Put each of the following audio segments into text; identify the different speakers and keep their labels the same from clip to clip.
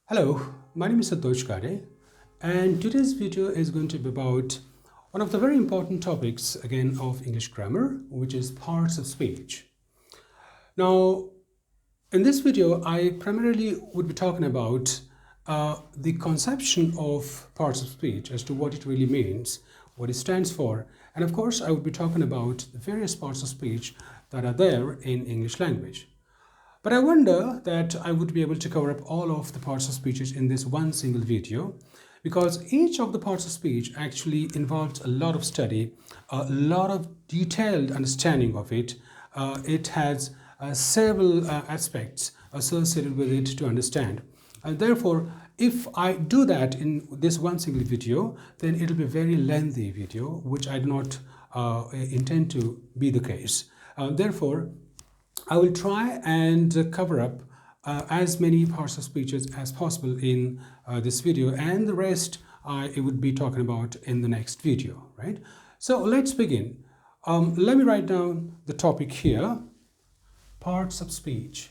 Speaker 1: Hello, my name is Santosh Kade, and today's video is going to be about one of the very important topics again of English grammar, which is parts of speech. Now, in this video, I primarily would be talking about the conception of parts of speech as to what it really means, what it stands for, and of course, I would be talking about the various parts of speech that are there in English language. But I wonder that I would be able to cover up all of the parts of speeches in this one single video, because each of the parts of speech actually involves a lot of study, a lot of detailed understanding of it. It has several aspects associated with it to understand. And therefore, if I do that in this one single video, then it will be a very lengthy video, which I do not intend to be the case. Therefore, I will try and cover up as many parts of speeches as possible in this video, and the rest I would be talking about in the next video, right? So let's begin. Let me write down the topic here, parts of speech.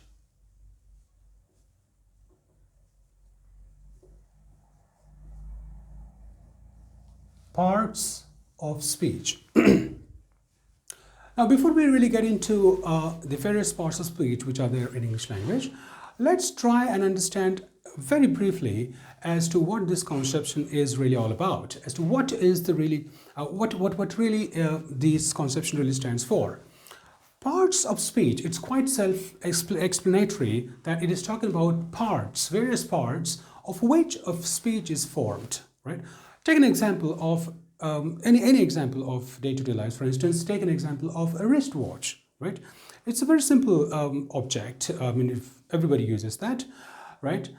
Speaker 1: Parts of speech. Now, before we really get into the various parts of speech which are there in English language, let's try and understand very briefly as to what this conception is really all about, as to what is the really, what really this conception really stands for. Parts of speech, it's quite self-explanatory that it is talking about parts, various parts of which of speech is formed, right? Take an example of any example of day-to-day life. For instance, take an example of a wristwatch, right? It's a very simple object. I mean, if everybody uses that, right?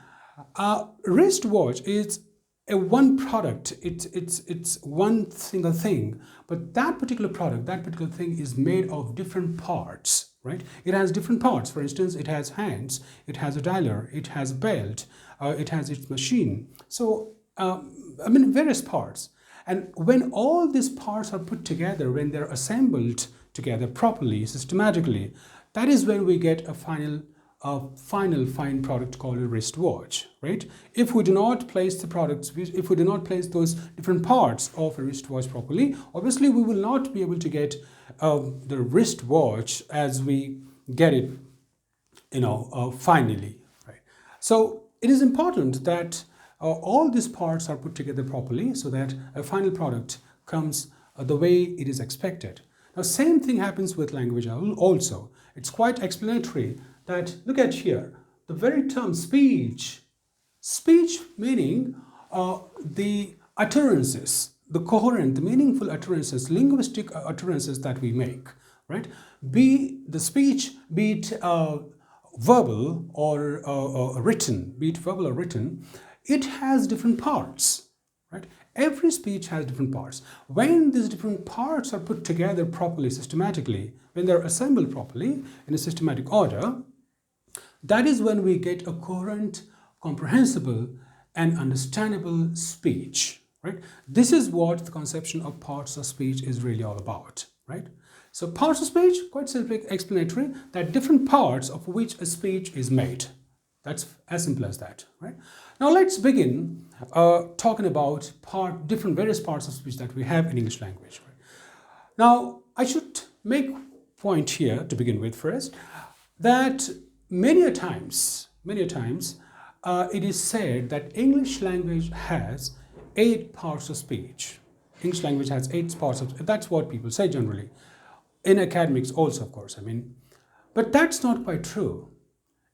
Speaker 1: Wristwatch is a one product. It's one single thing, but that particular product, that particular thing is made of different parts, right? It has different parts. For instance, it has hands, it has a dialer, it has a belt, it has its machine. So, I mean, various parts. And when all these parts are put together, when they're assembled together properly, systematically, that is when we get a final fine product called a wristwatch, right? If we do not place the products, if we do not place those different parts of a wristwatch properly, obviously we will not be able to get the wristwatch as we get it, finally, right? So it is important that all these parts are put together properly so that a final product comes the way it is expected. Now, same thing happens with language also. It's quite explanatory that, look at here, the very term speech meaning the utterances, the coherent, the meaningful utterances, linguistic utterances that we make, right? Be the speech, be it verbal or written, be it verbal or written, it has different parts, right? Every speech has different parts. When these different parts are put together properly, systematically, when they're assembled properly in a systematic order, that is when we get a coherent, comprehensible, and understandable speech, right? This is what the conception of parts of speech is really all about, right? So parts of speech, quite self-explanatory, that different parts of which a speech is made. That's as simple as that, right? Now let's begin talking about various parts of speech that we have in English language. Right? Now I should make point here to begin with first that many a times it is said that English language has 8 parts of speech. English language has 8 parts of. That's what people say generally. In academics also, of course. I mean, but that's not quite true.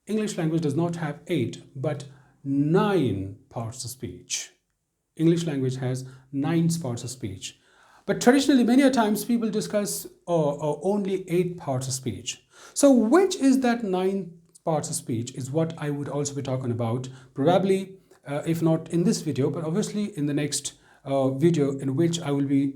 Speaker 1: English language does not have 8, but 9 parts of speech. English language has 9 parts of speech. But traditionally, many a times people discuss only 8 parts of speech. So which is that 9 parts of speech is what I would also be talking about, probably, if not in this video, but obviously in the next video in which I will be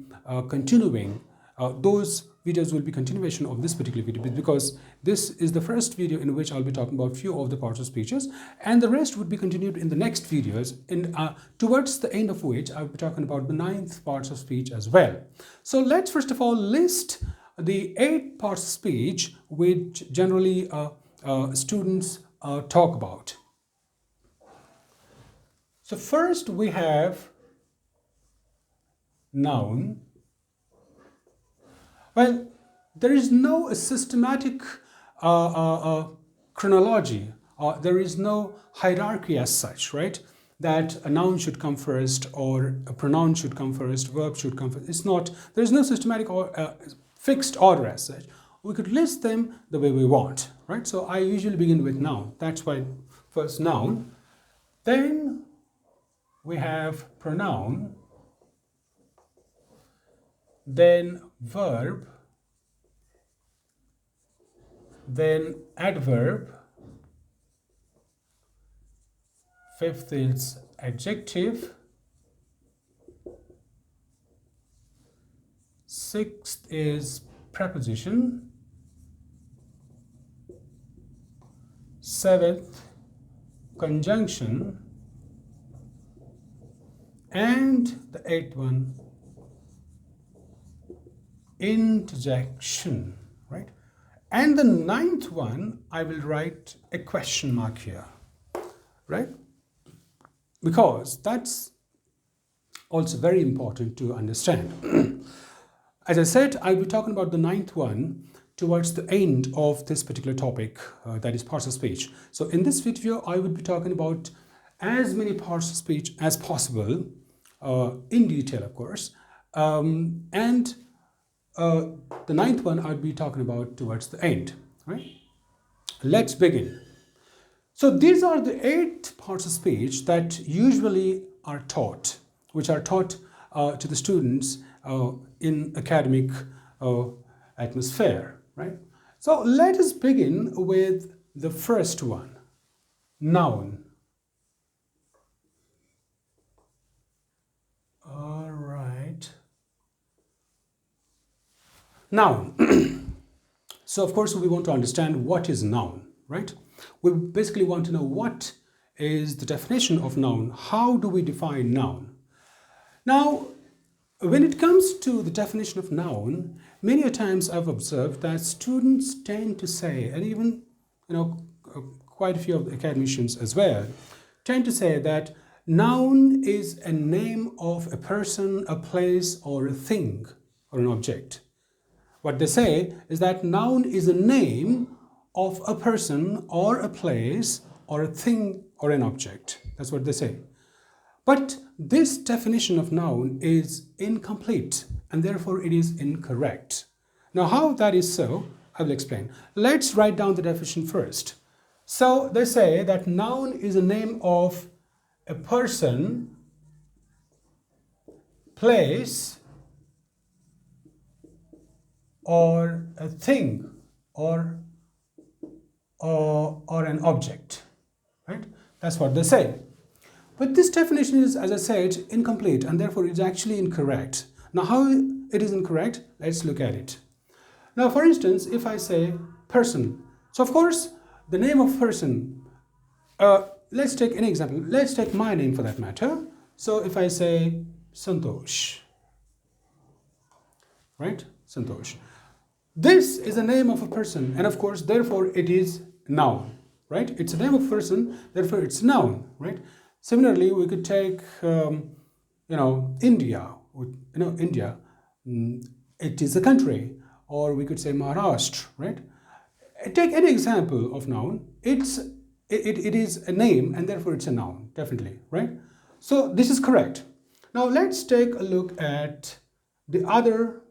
Speaker 1: continuing. Those videos will be continuation of this particular video because this is the first video in which I'll be talking about few of the parts of speeches, and the rest would be continued in the next videos, and towards the end of which I'll be talking about the 9th parts of speech as well. So let's first of all list the 8 parts of speech which generally students talk about. So first we have noun. Well, there is no systematic chronology, there is no hierarchy as such, right? That a noun should come first or a pronoun should come first, verb should come first. It's not, there is no systematic or fixed order as such. We could list them the way we want, right? So I usually begin with noun. That's why first noun. Then we have pronoun, then verb, then adverb, fifth is adjective, sixth is preposition, seventh conjunction, and the eighth one interjection, right? And the ninth one, I will write a question mark here, right? Because that's also very important to understand. As I said, I'll be talking about the ninth one towards the end of this particular topic, that is parts of speech. So in this video, I would be talking about as many parts of speech as possible, in detail, of course. And the ninth one I'll be talking about towards the end, right? Let's begin. So these are the 8 parts of speech that usually are taught, which are taught to the students in academic atmosphere, right? So let us begin with the first one, noun. All right. Noun. So of course we want to understand what is noun, right? We basically want to know what is the definition of noun. How do we define noun? Now, when it comes to the definition of noun, many a times I've observed that students tend to say, and even quite a few of the academicians as well, tend to say that noun is a name of a person, a place, or a thing, or an object. What they say is that noun is a name of a person or a place or a thing or an object. That's what they say. But this definition of noun is incomplete and therefore it is incorrect. Now how that is so, I will explain. Let's write down the definition first. So they say that noun is a name of a person, place, or a thing or an object, right? That's what they say. But this definition is, as I said, incomplete and therefore it's actually incorrect. Now how it is incorrect? Let's look at it. Now for instance, if I say person, so of course the name of person, let's take an example. Let's take my name for that matter. So if I say Santosh, right? Santosh. This is the name of a person and of course therefore it is noun, right? It's a name of a person, therefore it's noun, right? Similarly, we could take India. India, it is a country, or we could say Maharashtra, right? Take any example of noun. It is a name and therefore it's a noun, definitely, right? So this is correct. Now let's take a look at the other.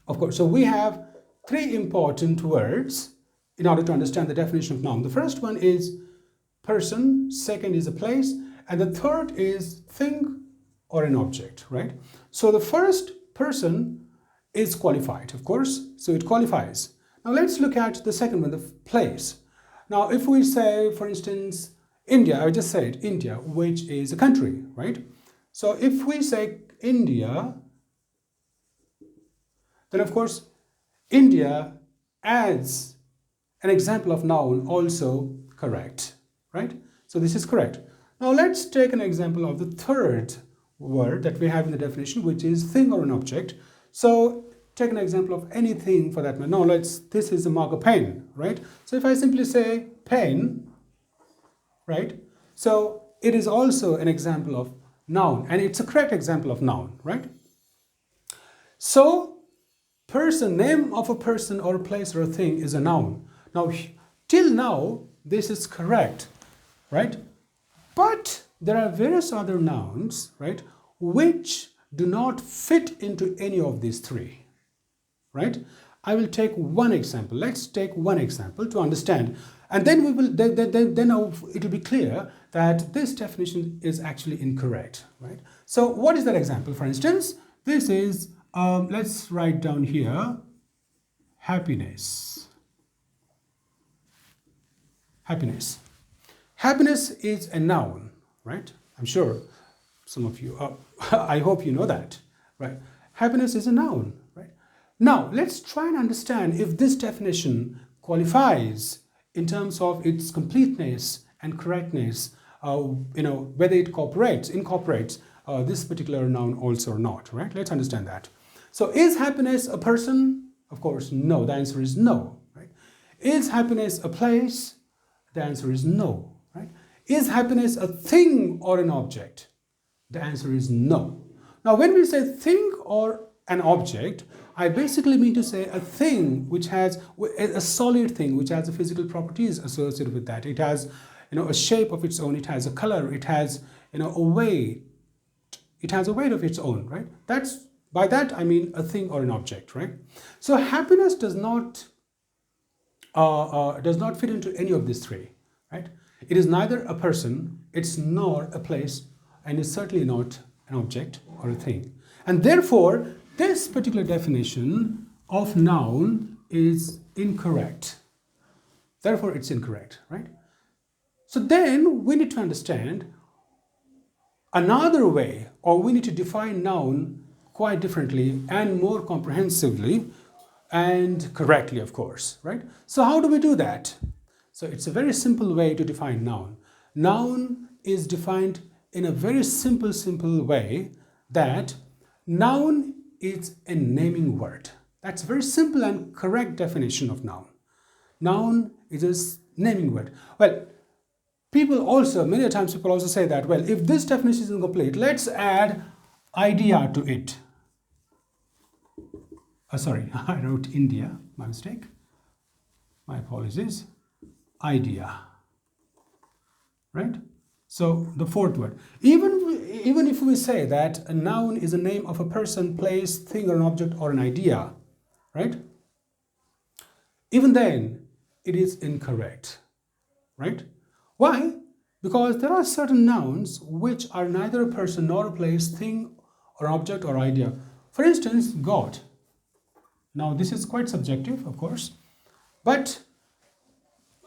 Speaker 1: Of course, so we have 3 important words in order to understand the definition of noun. The first one is person, second is a place, and the third is thing or an object, right? So the first person is qualified, of course, so it qualifies. Now let's look at the second one, the place. Now if we say, for instance, India, I just said India, which is a country, right? So if we say India, then of course India adds an example of noun also correct, right? So this is correct. Now let's take an example of the third word that we have in the definition, which is thing or an object. So take an example of anything for that matter. Now this is a marker pen, right? So if I simply say pen, right? So it is also an example of noun, and it's a correct example of noun, right? So, person, name of a person or a place or a thing is a noun. Now, till now, this is correct, right? But there are various other nouns, right, which do not fit into any of these three, right? I will take one example. Let's take one example to understand, and then we will then it will be clear that this definition is actually incorrect, right? So what is that example? For instance, this is let's write down here happiness. Happiness. Happiness is a noun, right? I'm sure some of you I hope you know that, right? Happiness is a noun, right? Now, let's try and understand if this definition qualifies in terms of its completeness and correctness, whether it incorporates this particular noun also or not, right? Let's understand that. So, is happiness a person? Of course, no. The answer is no, right? Is happiness a place? The answer is no, right? Is happiness a thing or an object? The answer is no. Now, when we say thing or an object, I basically mean to say a thing which has a solid thing, which has the physical properties associated with that. It has, a shape of its own. It has a color. It has, a weight. It has a weight of its own, right? By that I mean a thing or an object, right? So happiness does not fit into any of these three, right? It is neither a person, it's nor a place, and it's certainly not an object or a thing. And therefore, this particular definition of noun is incorrect. Therefore, it's incorrect, right? So then we need to understand another way, or we need to define noun quite differently and more comprehensively and correctly, of course, right? So how do we do that? So it's a very simple way to define noun. Noun is defined in a very simple way that noun is a naming word. That's a very simple and correct definition of noun. Noun is a naming word. Well, many times people also say that, well, if this definition is incomplete, let's add idea to it. Sorry, I wrote India, my mistake. My apologies. Idea, right? So the fourth word. Even if we say that a noun is a name of a person, place, thing, or an object, or an idea, right? Even then, it is incorrect, right? Why? Because there are certain nouns which are neither a person nor a place, thing, or object, or idea. For instance, God. Now, this is quite subjective, of course, but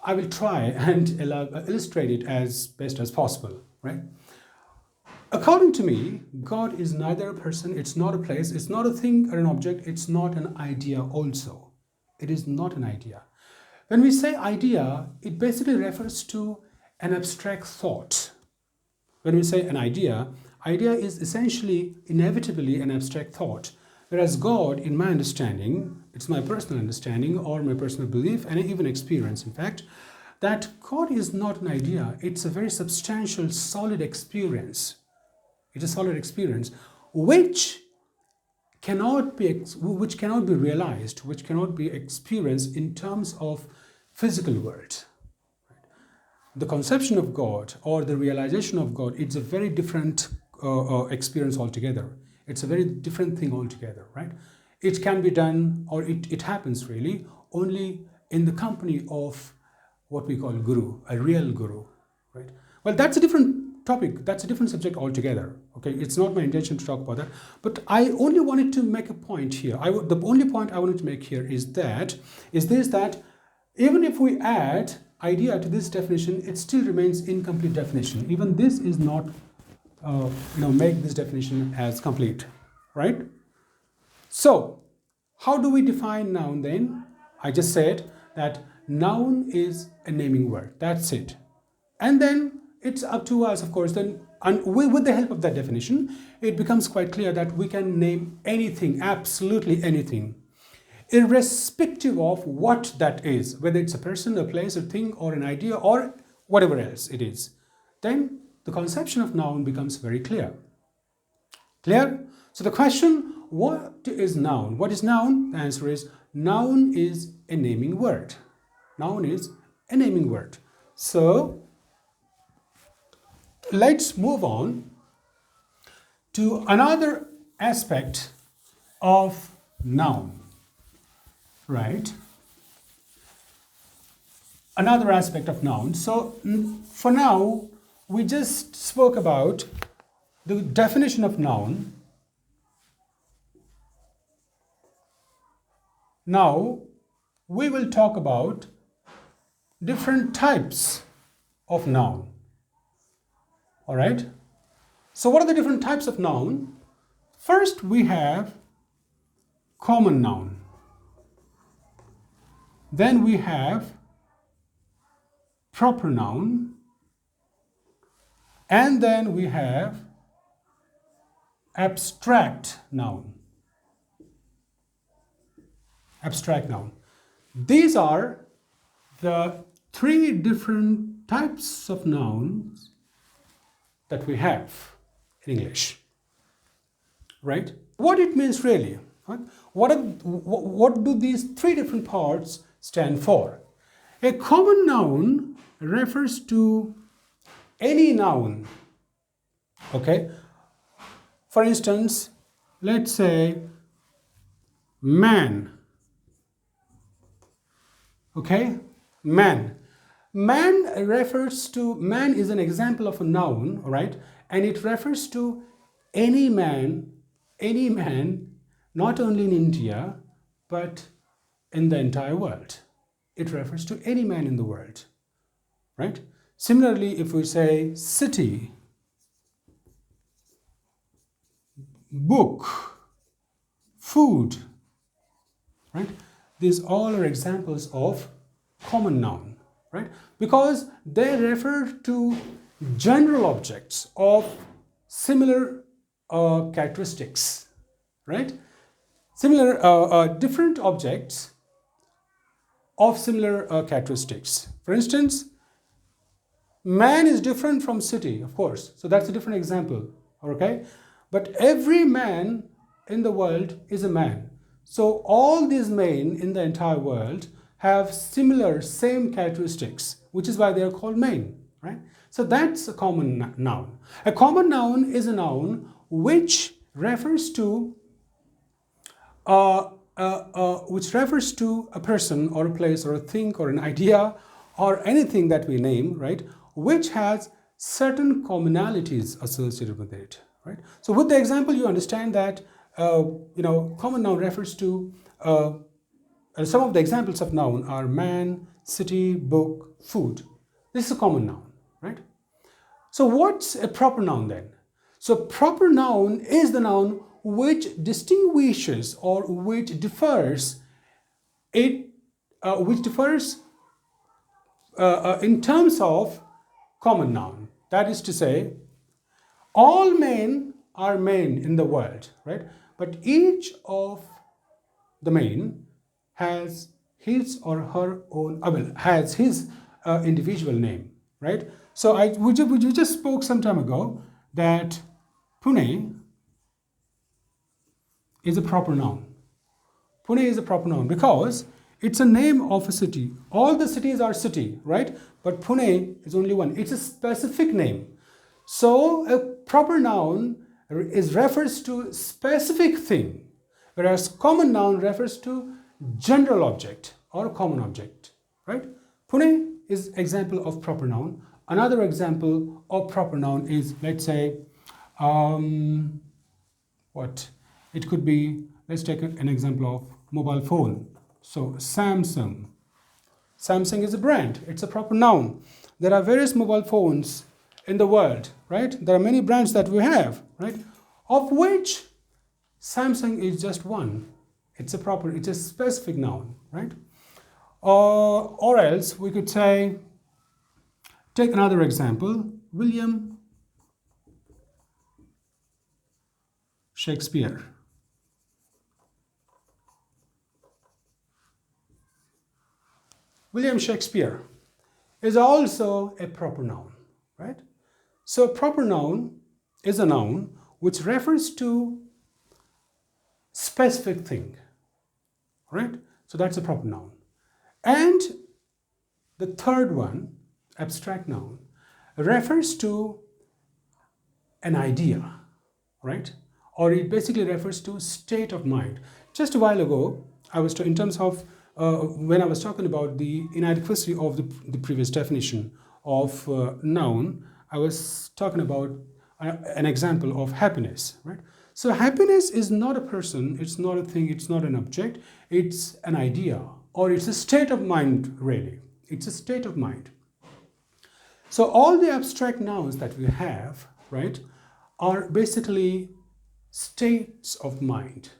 Speaker 1: I will try and illustrate it as best as possible, right? According to me, God is neither a person, it's not a place, it's not a thing or an object, it's not an idea also. It is not an idea. When we say idea, it basically refers to an abstract thought. When we say an idea is essentially, inevitably an abstract thought. Whereas God, in my understanding, it's my personal understanding or my personal belief and even experience, in fact, that God is not an idea. It's a very substantial, solid experience. It's a solid experience which cannot be realized, which cannot be experienced in terms of physical world. The conception of God or the realization of God, it's a very different experience altogether. It's a very different thing altogether, right? It can be done, or it happens really, only in the company of what we call guru, a real guru, right? Well, that's a different topic. That's a different subject altogether, okay? It's not my intention to talk about that. But I only wanted to make a point here. The only point I wanted to make here is that even if we add idea to this definition, it still remains incomplete definition. Even this is not make this definition as complete, right? So, how do we define noun then? I just said that noun is a naming word. That's it. And then it's up to us, of course, then, and with the help of that definition, it becomes quite clear that we can name anything, absolutely anything, irrespective of what that is, whether it's a person, a place, a thing, or an idea, or whatever else it is. Then the conception of noun becomes very clear. Clear? So the question, what is noun? What is noun? The answer is noun is a naming word. Noun is a naming word. So let's move on to another aspect of noun, right? Another aspect of noun. So for now, we just spoke about the definition of noun. Now we will talk about different types of noun. All right? So what are the different types of noun? First, we have common noun. Then we have proper noun. And then we have abstract noun. Abstract noun. These are the three different types of nouns that we have in English, right? What it means really, right? What do these three different parts stand for? A common noun refers to any noun, okay? For instance, let's say man, okay? Man. Man is an example of a noun, all right? And it refers to any man, not only in India, but in the entire world. It refers to any man in the world, right? Similarly, if we say city, book, food, right? These all are examples of common noun, right? Because they refer to general objects of similar characteristics, right? Different objects of similar characteristics. For instance, man is different from city, of course. So that's a different example, okay? But every man in the world is a man. So all these men in the entire world have same characteristics, which is why they are called men, right? So that's a common noun. A common noun is a noun which refers to a person or a place or a thing or an idea or anything that we name, right? Which has certain commonalities associated with it, right? So with the example, you understand that common noun refers to some of the examples of noun are man, city, book, food. This is a common noun, right? So what's a proper noun then? So proper noun is the noun which distinguishes or which differs in terms of common noun. That is to say, all men are men in the world, right? But each of the men has his or her own, has his individual name, right? So we just spoke some time ago that Pune is a proper noun. Pune is a proper noun because it's a name of a city. All the cities are city, right? But Pune is only one. It's a specific name. So a proper noun refers to specific thing, whereas common noun refers to general object or common object, right? Pune is example of proper noun. Another example of proper noun is, let's say, it could be, let's take an example of mobile phone. So Samsung. Samsung is a brand. It's a proper noun. There are various mobile phones in the world, right? There are many brands that we have, right? Of which Samsung is just one. It's a specific noun, right? Or else we could say, take another example, William Shakespeare. William Shakespeare is also a proper noun, right? So a proper noun is a noun which refers to specific thing, right? So that's a proper noun. And the third one, abstract noun, refers to an idea, right? Or it basically refers to state of mind. Just a while ago, I was in terms of when I was talking about the inadequacy of the previous definition of noun, I was talking about an example of happiness, right? So happiness is not a person, it's not a thing, it's not an object, it's an idea, or it's a state of mind, really. It's a state of mind. So all the abstract nouns that we have, right, are basically states of mind.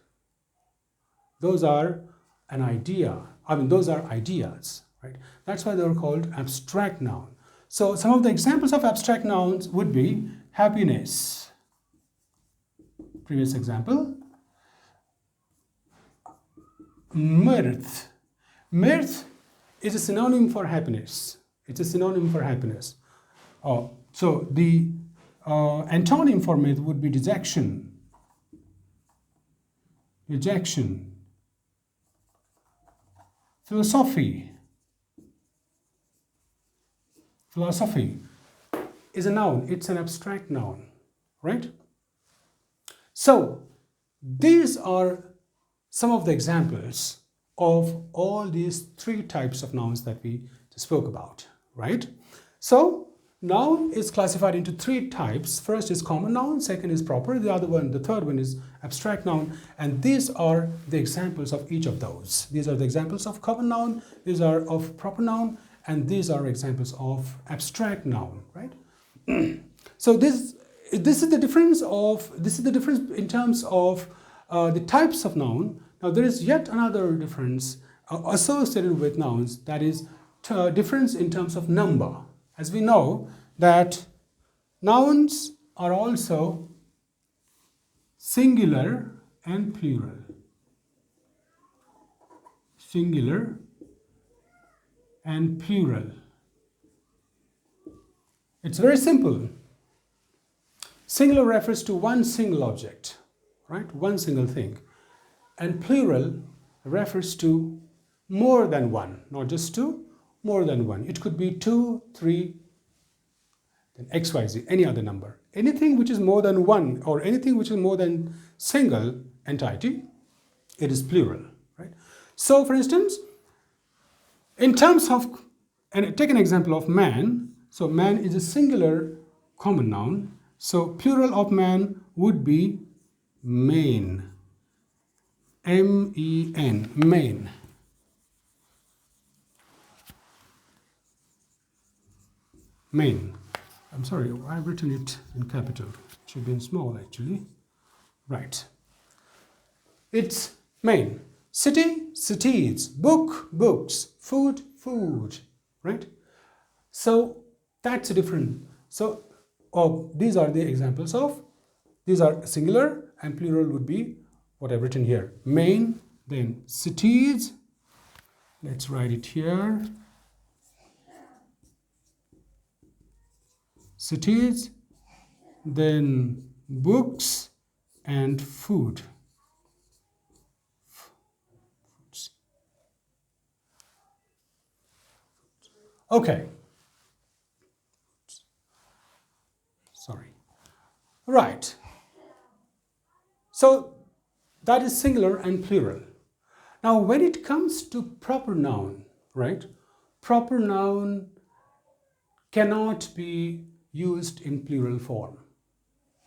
Speaker 1: Those are an idea. Those are ideas, right? That's why they're called abstract noun. So some of the examples of abstract nouns would be happiness. Previous example. Mirth. Mirth is a synonym for happiness. It's a synonym for happiness. So the antonym for mirth would be dejection. Dejection. Philosophy. Philosophy is a noun. It's an abstract noun, right? So these are some of the examples of all these three types of nouns that we spoke about, right? So noun is classified into three types. First is common noun, second is proper, the third one is abstract noun, and these are the examples of each of those. These are the examples of common noun, these are of proper noun, and these are examples of abstract noun, right? So this is the difference in terms of the types of noun. Now there is yet another difference associated with nouns, that is difference in terms of number. As we know that nouns are also singular and plural. Singular and plural. It's very simple. Singular refers to one single object, right? One single thing. And plural refers to more than one, not just two, more than one. It could be 2, 3, then XYZ, any other number. Anything which is more than one or anything which is more than single entity, it is plural, right? So for instance, in terms of, and take an example of man. So man is a singular common noun. So plural of man would be men. M-E-N, men. Men. I'm sorry, I've written it in capital. It should be in small actually. Right. It's men. City, cities. Book, books. Food, food. Right? So that's a different. So these are the examples of, these are singular and plural would be what I've written here. Men, then cities. Let's write it here. Cities, then books and food. Okay. Sorry. Right. So that is singular and plural. Now when it comes to proper noun, right? Proper noun cannot be used in plural form.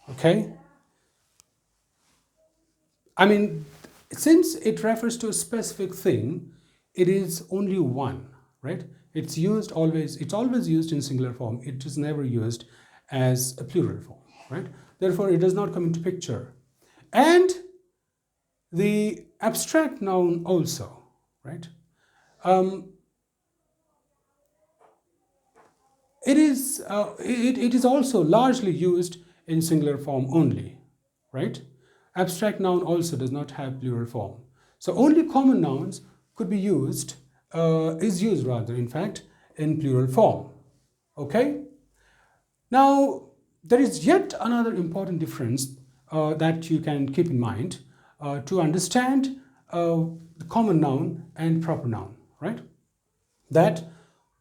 Speaker 1: Okay? Since it refers to a specific thing, it is only one, right? It's always used in singular form. It is never used as a plural form, right? Therefore, it does not come into picture. And the abstract noun also, right? It is also largely used in singular form only, right? Abstract noun also does not have plural form. So only common nouns could be used, is used rather, in fact, in plural form. Okay? Now, there is yet another important difference that you can keep in mind to understand the common noun and proper noun, right? That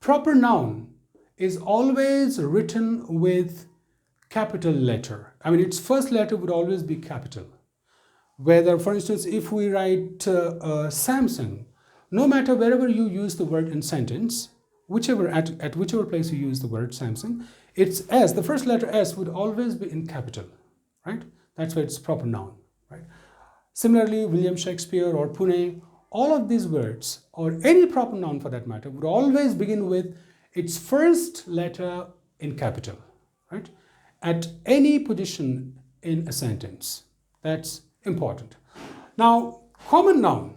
Speaker 1: proper noun is always written with capital letter. I mean, its first letter would always be capital. Whether, for instance, if we write Samsung, no matter wherever you use the word in sentence, at whichever place you use the word Samsung, it's S, the first letter S would always be in capital, right? That's why it's proper noun, right? Similarly, William Shakespeare or Pune, all of these words, or any proper noun for that matter, would always begin with its first letter in capital, right? At any position in a sentence. That's important. Now, common noun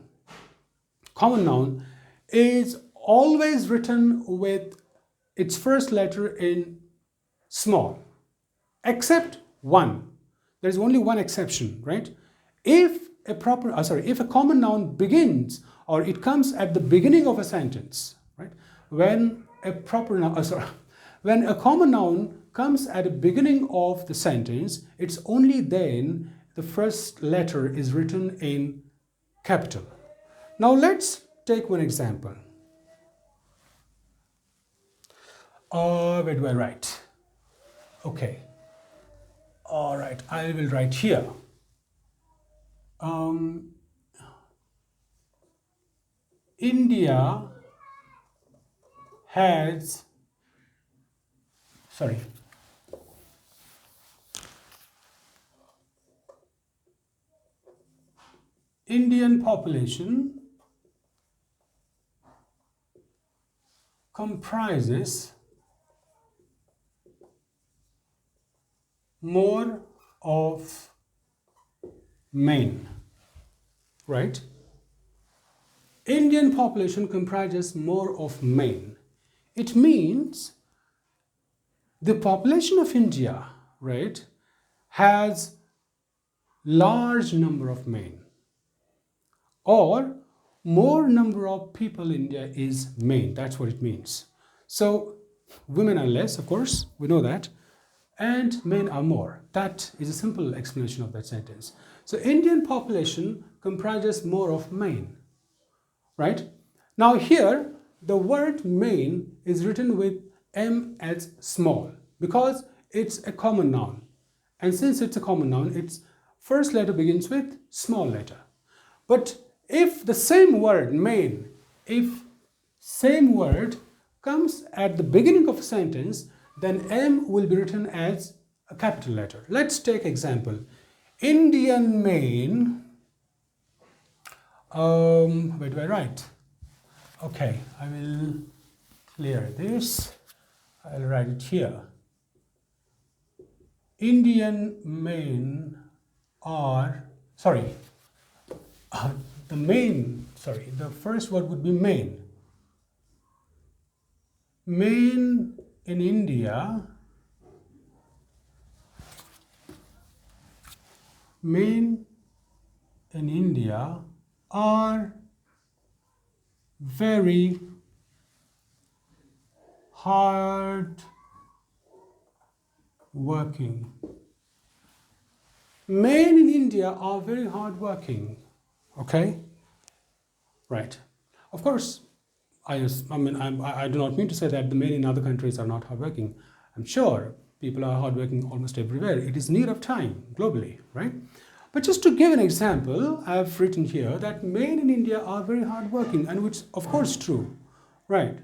Speaker 1: is always written with its first letter in small, except one. There's only one exception, right? If a common noun begins or it comes at the beginning of a sentence, right? When a common noun comes at the beginning of the sentence, it's only then the first letter is written in capital. Now let's take one example. Where do I write? Okay. All right, I will write here. India has, Indian population comprises more of men, right? Indian population comprises more of men. It means the population of India, right, has large number of men, or more number of people in India is men. That's what it means. So women are less, of course, we know that, and men are more. That is a simple explanation of that sentence. So Indian population comprises more of men, right? Now here, the word men is written with M as small because it's a common noun. And since it's a common noun, its first letter begins with small letter. But if the same word, men, if same word comes at the beginning of a sentence, then M will be written as a capital letter. Let's take example. Indian men, where do I write? Okay, I will clear this. I'll write it here. Indian men are, the first word would be men. Men in India, are very hard working. Men in India are very hard working. Okay? Right. Of course, I do not mean to say that the men in other countries are not hardworking. I'm sure people are hardworking almost everywhere. It is need of time globally, right? But just to give an example, I've written here that men in India are very hardworking, and which of course true, right?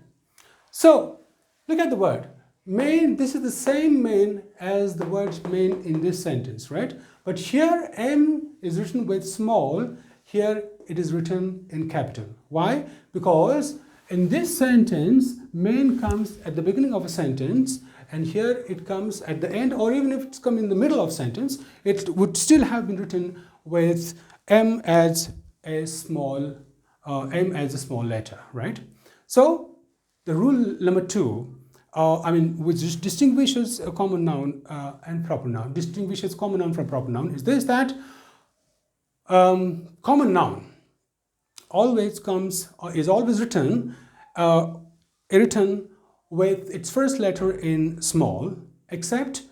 Speaker 1: So look at the word men. This is the same men as the word men in this sentence, right? But here M is written with small. Here it is written in capital. Why? Because in this sentence, men comes at the beginning of a sentence, and here it comes at the end, or even if it's come in the middle of a sentence, it would still have been written with M as a small letter, right? So the rule number 2, which distinguishes a common noun and proper noun, distinguishes common noun from proper noun, is this, that common noun is always written with its first letter in small, except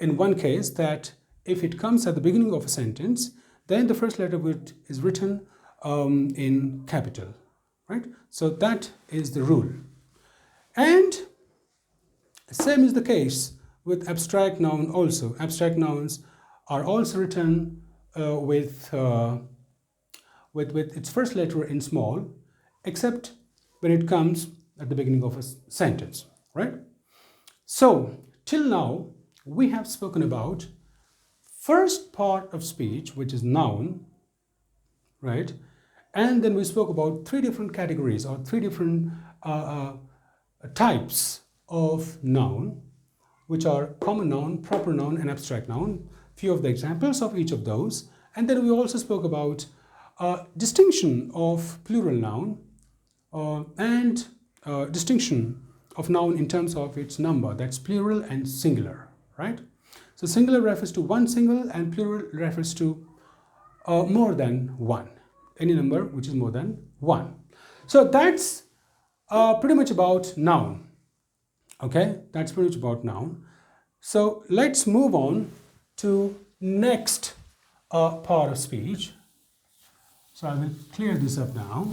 Speaker 1: in one case that if it comes at the beginning of a sentence, then the first letter is written in capital, right? So that is the rule. And same is the case with abstract noun also. Abstract nouns are also written with its first letter in small, except when it comes at the beginning of a sentence, right? So, till now, we have spoken about first part of speech, which is noun, right? And then we spoke about three different categories or three different types of noun, which are common noun, proper noun, and abstract noun. Few of the examples of each of those. And then we also spoke about distinction of plural noun and distinction of noun in terms of its number. That's plural and singular, right? So singular refers to one single and plural refers to more than one. Any number which is more than one. So that's pretty much about noun. Okay, that's pretty much about noun. So let's move on to next part of speech. So I will clear this up now.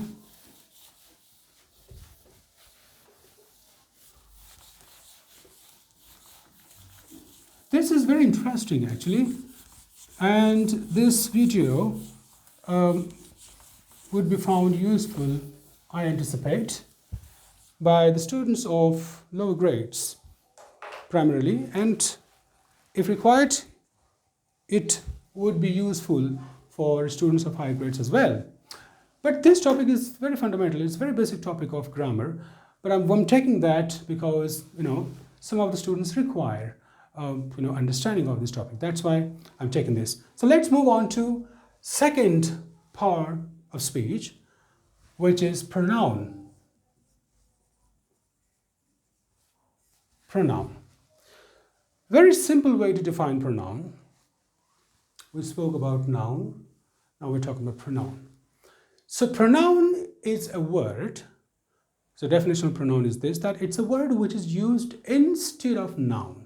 Speaker 1: This is very interesting actually, and this video would be found useful, I anticipate, by the students of lower grades primarily, and if required, it would be useful for students of higher grades as well. But this topic is very fundamental. It's a very basic topic of grammar, but I'm taking that because some of the students require understanding of this topic. That's why I'm taking this. So let's move on to second part of speech, which is pronoun. Pronoun. Very simple way to define pronoun. We spoke about noun. Now we're talking about pronoun. So pronoun is a word. So definition of pronoun is this, that it's a word which is used instead of noun.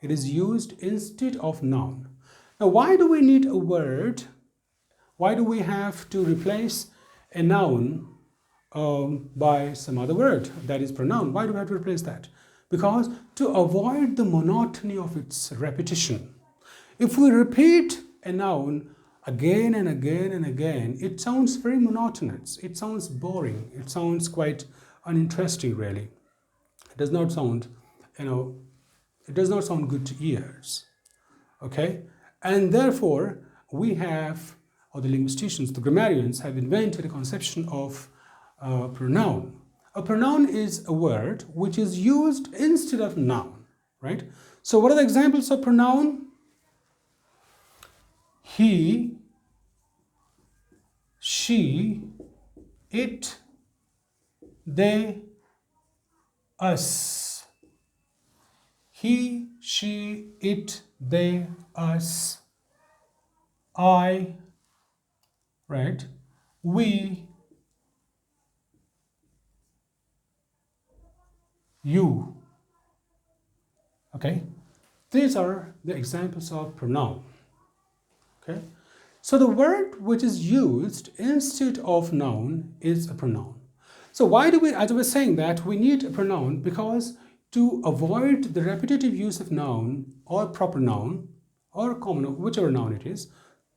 Speaker 1: It is used instead of noun. Now, why do we need a word? Why do we have to replace a noun by some other word that is pronoun? Why do we have to replace that? Because to avoid the monotony of its repetition. If we repeat a noun again and again and again, it sounds very monotonous. It sounds boring. It sounds quite uninteresting, really. It does not sound, it does not sound good to ears, okay? And therefore, we have, or the linguisticians, the grammarians, have invented a conception of pronoun. A pronoun is a word which is used instead of noun, right? So what are the examples of pronoun? He, she, it, they, us. He, she, it, they, us, I, right? We, you. Okay? These are the examples of pronoun. Okay? So the word which is used instead of noun is a pronoun. So why do we, as I was saying, that we need a pronoun? Because to avoid the repetitive use of noun or proper noun or common, whichever noun it is,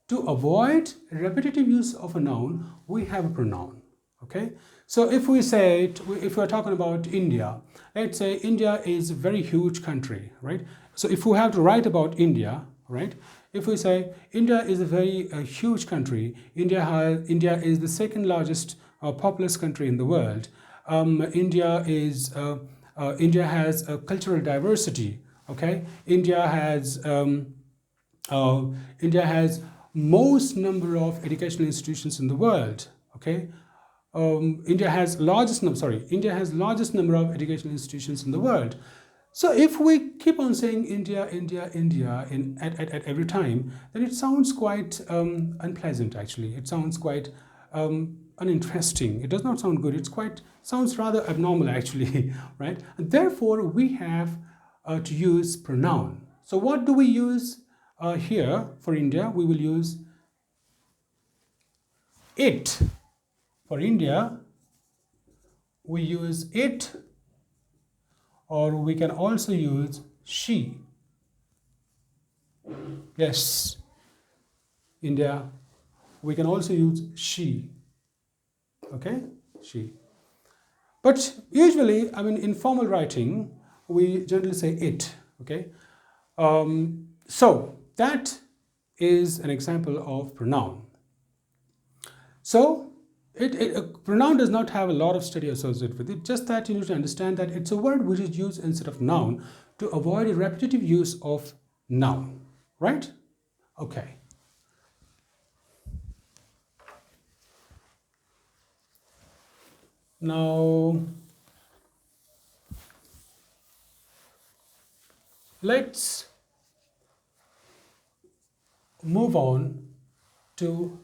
Speaker 1: to avoid repetitive use of a noun, we have a pronoun. Okay? So if we say, if we're talking about India, let's say India is a very huge country, right? So if we have to write about India, right? If we say India is a very huge country, India is the second largest populous country in the world. India has a cultural diversity. Okay, India has most number of educational institutions in the world. Okay, India has largest number of educational institutions in the world. So if we keep on saying India, India, India at every time, then it sounds quite unpleasant actually. It sounds quite uninteresting. It does not sound good. Sounds rather abnormal actually, right? And therefore we have to use pronoun. So what do we use here for India? We will use it. For India, we use it, or we can also use she. Yes, India, we can also use she. Okay, she. But usually, I mean, in formal writing, we generally say it. Okay, so that is an example of pronoun. So a pronoun does not have a lot of study associated with it, just that you need to understand that it's a word which is used instead of noun to avoid a repetitive use of noun, right? Okay. Now, let's move on to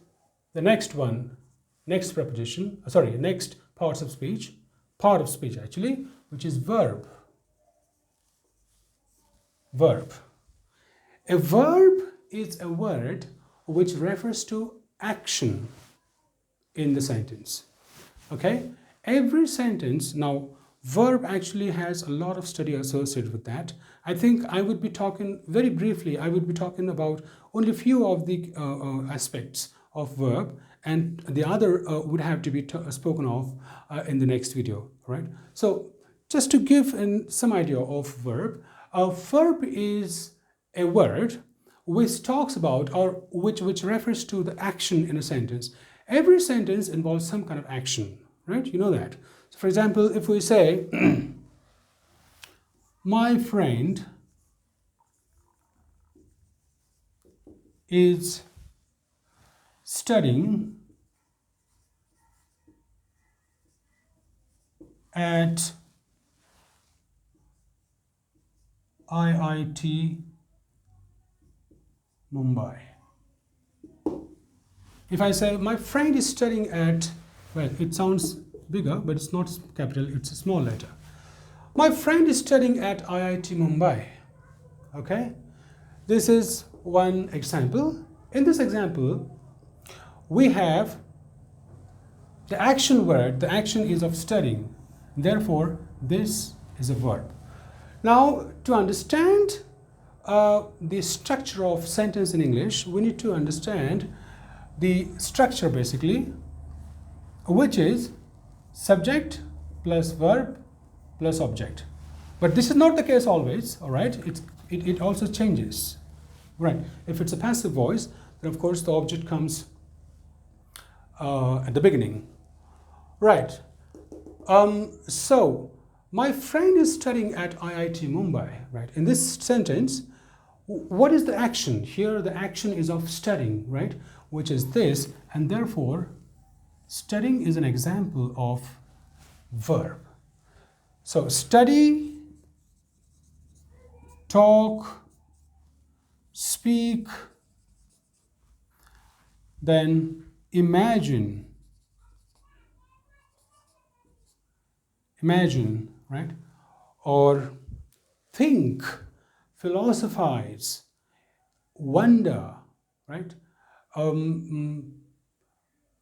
Speaker 1: the next one, next preposition, next part of speech actually, which is verb. Verb. A verb is a word which refers to action in the sentence. Okay? Every sentence, now verb actually has a lot of study associated with that. I think I would be talking very briefly, I would be talking about only a few of the aspects of verb, and the other would have to be spoken of in the next video, right? So just to give some idea of verb, a verb is a word which talks about or which refers to the action in a sentence. Every sentence involves some kind of action, right? You know that. So for example, if we say, my friend is studying at IIT Mumbai. If I say my friend is studying at, well, it sounds bigger, but it's not capital, it's a small letter. My friend is studying at IIT Mumbai. Okay? This is one example. In this example, we have the action word, the action is of studying. Therefore, this is a verb. Now, to understand the structure of sentence in English, we need to understand the structure basically, which is subject plus verb plus object. But this is not the case always, all right? It also changes, right? If it's a passive voice, then of course the object comes at the beginning, right? So, my friend is studying at IIT Mumbai, right? In this sentence, what is the action? Here the action is of studying, right? Which is this, and therefore studying is an example of verb. So study, talk, speak, then imagine, right? Or think, philosophize, wonder, right?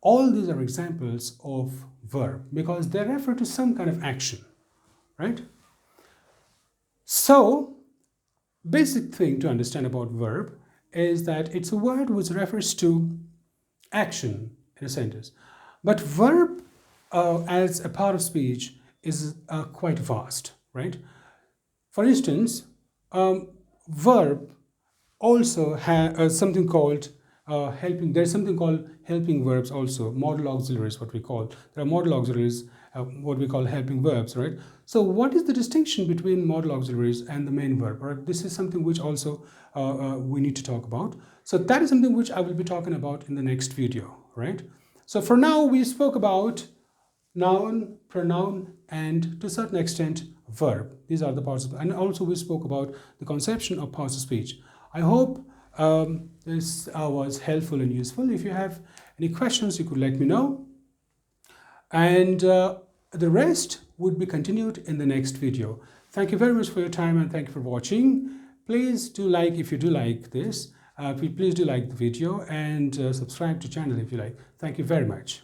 Speaker 1: All these are examples of verb because they refer to some kind of action, right? So, basic thing to understand about verb is that it's a word which refers to action in a sentence. But verb as a part of speech is quite vast, right? For instance, verb also has something called helping. There's something called helping verbs also. Modal auxiliaries, what we call. There are modal auxiliaries, what we call helping verbs, right? So what is the distinction between modal auxiliaries and the main verb? Right? This is something which also we need to talk about. So that is something which I will be talking about in the next video, right? So for now, we spoke about noun, pronoun, and to a certain extent, verb. These are the parts of, and also we spoke about the conception of parts of speech. I hope this was helpful and useful. If you have any questions, you could let me know. And the rest would be continued in the next video. Thank you very much for your time and thank you for watching. please do like, if you do like this, please do like the video and subscribe to channel if you like. Thank you very much.